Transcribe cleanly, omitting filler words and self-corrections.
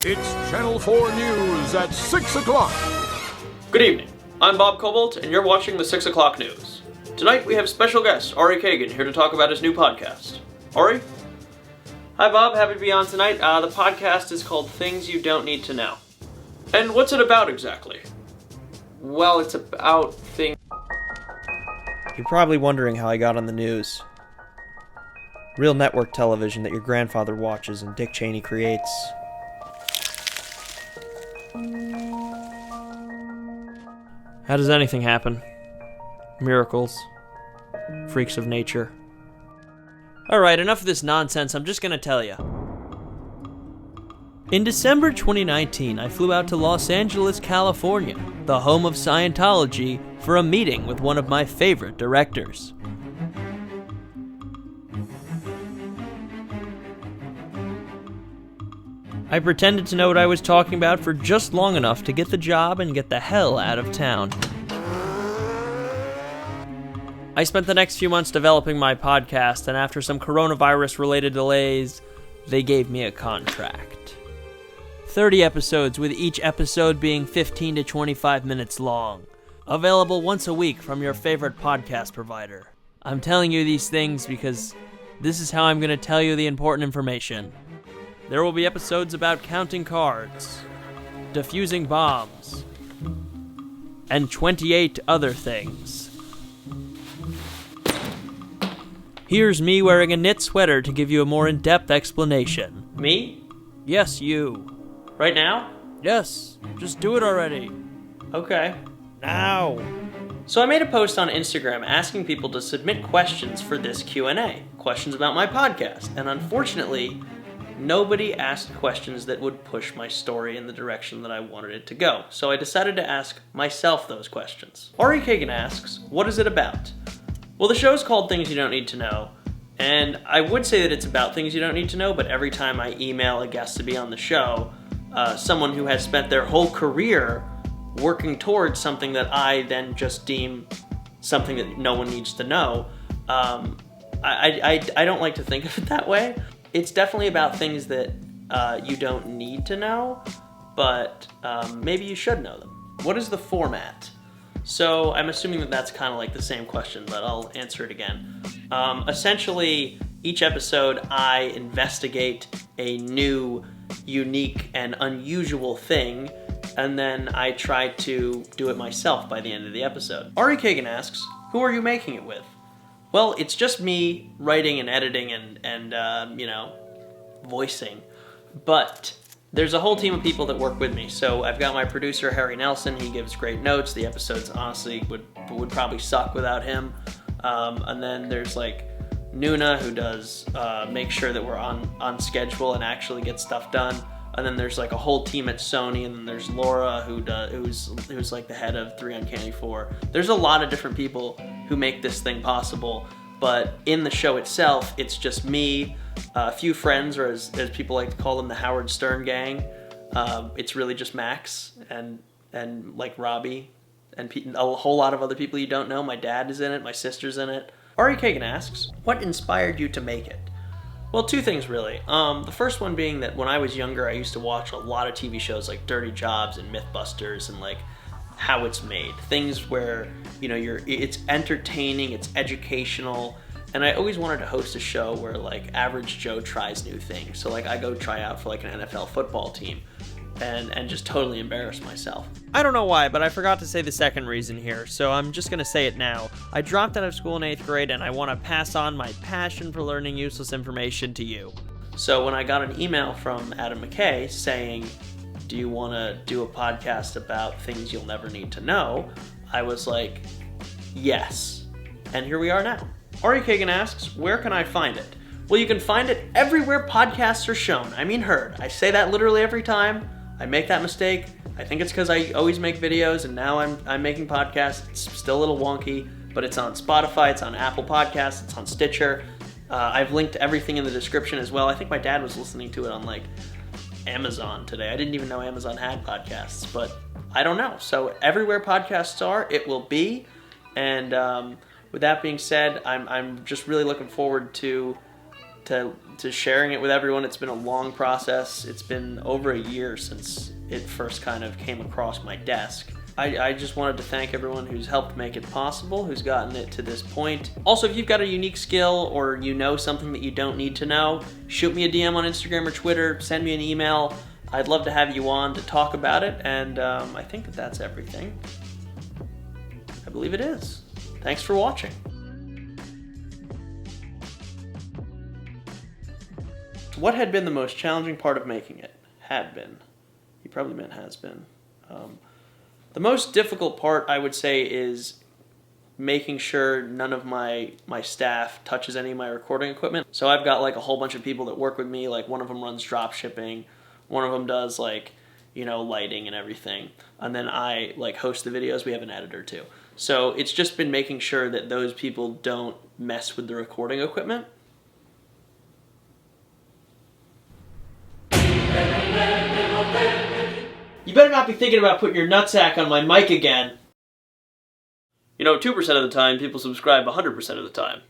It's Channel 4 News at 6 o'clock. Good evening. I'm Bob Cobalt, and you're watching the 6 o'clock news. Tonight we have special guest Ari Cagan here to talk about his new podcast. Ari? Hi Bob, happy to be on tonight. The podcast is called Things You Don't Need to Know. And what's it about exactly? Well, it's about things... You're probably wondering how I got on the news. Real network television that your grandfather watches and Dick Cheney creates. How does anything happen? Miracles. Freaks of nature. Alright, enough of this nonsense, I'm just gonna tell you. In December 2019, I flew out to Los Angeles, California, the home of Scientology, for a meeting with one of my favorite directors. I pretended to know what I was talking about for just long enough to get the job and get the hell out of town. I spent the next few months developing my podcast, and after some coronavirus-related delays, they gave me a contract. 30 episodes, with each episode being 15 to 25 minutes long. Available once a week from your favorite podcast provider. I'm telling you these things because this is how I'm going to tell you the important information. There will be episodes about counting cards, diffusing bombs, and 28 other things. Here's me wearing a knit sweater to give you a more in-depth explanation. Me? Yes, you. Right now? Yes, just do it already. Okay. Now. So I made a post on Instagram asking people to submit questions for this Q&A. Questions about my podcast. And unfortunately, nobody asked questions that would push my story in the direction that I wanted it to go. So I decided to ask myself those questions. Ari Cagan asks, what is it about? Well, the show's called Things You Don't Need to Know. And I would say that it's about things you don't need to know, but every time I email a guest to be on the show, someone who has spent their whole career working towards something that I then just deem something that no one needs to know, I don't like to think of it that way. It's definitely about things that you don't need to know, but maybe you should know them. What is the format? So I'm assuming that that's kind of like the same question, but I'll answer it again. Essentially, each episode I investigate a new, unique, and unusual thing, and then I try to do it myself by the end of the episode. Ari Cagan asks, who are you making it with? Well, it's just me writing and editing and voicing. But there's a whole team of people that work with me. So I've got my producer, Harry Nelson. He gives great notes. The episodes, honestly, would probably suck without him. And then there's, like, Nuna, who does make sure that we're on schedule and actually get stuff done. And then there's, like, a whole team at Sony. And then there's Laura, who's like, the head of 3 Uncanny 4. There's a lot of different people who make this thing possible, but in the show itself, it's just me, a few friends, or as people like to call them, the Howard Stern gang. It's really just Max and like Robbie and a whole lot of other people you don't know. My dad is in it, my sister's in it. Ari Cagan asks, what inspired you to make it? Well, two things really. The first one being that when I was younger, I used to watch a lot of TV shows like Dirty Jobs and Mythbusters and like how it's made. Things where, it's entertaining, it's educational, and I always wanted to host a show where, like, average Joe tries new things. So, like, I go try out for, like, an NFL football team and just totally embarrass myself. I don't know why, but I forgot to say the second reason here, so I'm just gonna say it now. I dropped out of school in 8th grade, and I want to pass on my passion for learning useless information to you. So when I got an email from Adam McKay saying, do you want to do a podcast about things you'll never need to know? I was like, yes. And here we are now. Ari Cagan asks, where can I find it? Well, you can find it everywhere podcasts are shown. I mean heard. I say that literally every time. I make that mistake. I think it's because I always make videos, and now I'm making podcasts. It's still a little wonky, but it's on Spotify, it's on Apple Podcasts, it's on Stitcher. I've linked everything in the description as well. I think my dad was listening to it on, like, Amazon today. I didn't even know Amazon had podcasts, but I don't know. So everywhere podcasts are, it will be. And with that being said, I'm just really looking forward to to sharing it with everyone. It's been a long process. It's been over a year since it first kind of came across my desk. I just wanted to thank everyone who's helped make it possible, who's gotten it to this point. Also, if you've got a unique skill or you know something that you don't need to know, shoot me a DM on Instagram or Twitter, send me an email. I'd love to have you on to talk about it, and I think that that's everything. I believe it is. Thanks for watching. What had been the most challenging part of making it? Had been. He probably meant has been. The most difficult part, I would say, is making sure none of my staff touches any of my recording equipment. So I've got like a whole bunch of people that work with me. Like one of them runs drop shipping. One of them does like, you know, lighting and everything. And then I like host the videos. We have an editor too. So it's just been making sure that those people don't mess with the recording equipment. You better not be thinking about putting your nutsack on my mic again. You know, 2% of the time, people subscribe 100% of the time.